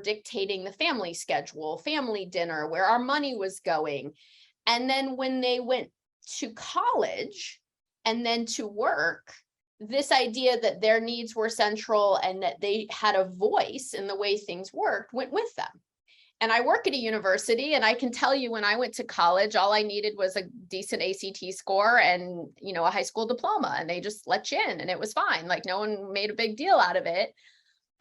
dictating the family schedule, family dinner, where our money was going. And then when they went to college and then to work, this idea that their needs were central and that they had a voice in the way things worked went with them. And I work at a university, and I can tell you when I went to college, all I needed was a decent ACT score and, a high school diploma, and they just let you in and it was fine. Like no one made a big deal out of it.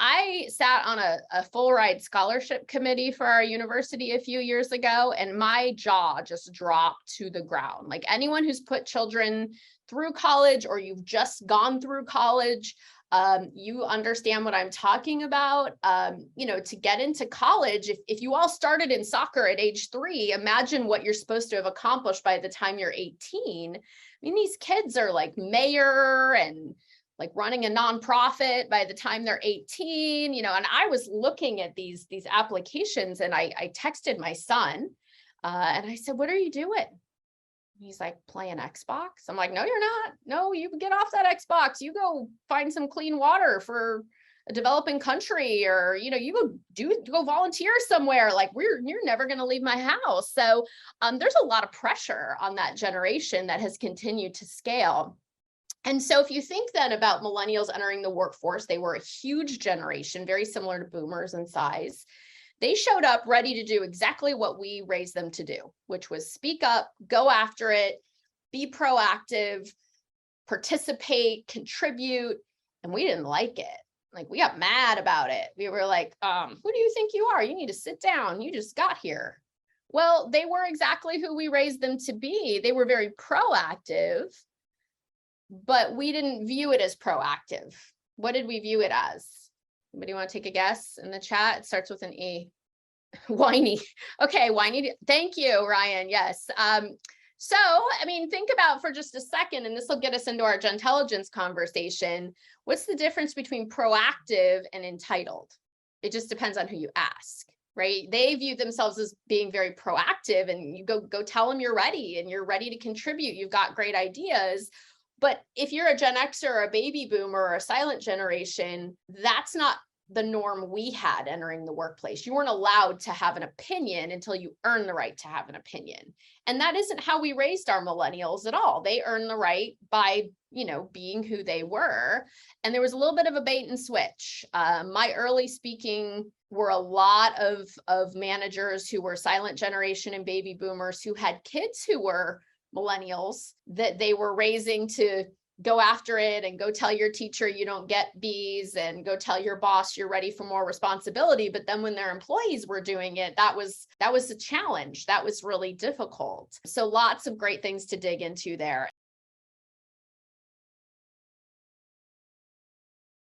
I sat on a full ride scholarship committee for our university a few years ago, and my jaw just dropped to the ground. Like anyone who's put children through college or you've just gone through college, you understand what I'm talking about. To get into college, if you all started in soccer at age 3, imagine what you're supposed to have accomplished by the time you're 18. I mean, these kids are like mayor and like running a nonprofit by the time they're 18, and I was looking at these applications, and I texted my son and I said, "What are you doing?" He's like, "Playing Xbox." I'm like, "No, you're not. No, you get off that Xbox. You go find some clean water for a developing country, or, you go volunteer somewhere. Like you're never going to leave my house." So there's a lot of pressure on that generation that has continued to scale. And so if you think then about millennials entering the workforce, they were a huge generation, very similar to boomers in size. They showed up ready to do exactly what we raised them to do, which was speak up, go after it, be proactive, participate, contribute. And we didn't like it. Like we got mad about it. We were like, who do you think you are? You need to sit down. You just got here. Well, they were exactly who we raised them to be. They were very proactive, but we didn't view it as proactive. What did we view it as? Anybody want to take a guess in the chat? It starts with an E. Whiny. Okay, whiny. Thank you, Ryan. Yes. So, think about for just a second, and this will get us into our Gentelligence conversation. What's the difference between proactive and entitled? It just depends on who you ask, right? They view themselves as being very proactive, and you go tell them you're ready and you're ready to contribute. You've got great ideas. But if you're a Gen Xer or a baby boomer or a silent generation, that's not the norm we had entering the workplace. You weren't allowed to have an opinion until you earned the right to have an opinion. And that isn't how we raised our millennials at all. They earned the right by, being who they were. And there was a little bit of a bait and switch. My early speaking were a lot of managers who were silent generation and baby boomers who had kids who were millennials that they were raising to go after it and go tell your teacher you don't get B's and go tell your boss you're ready for more responsibility. But then when their employees were doing it, that was a challenge. That was really difficult. So lots of great things to dig into there.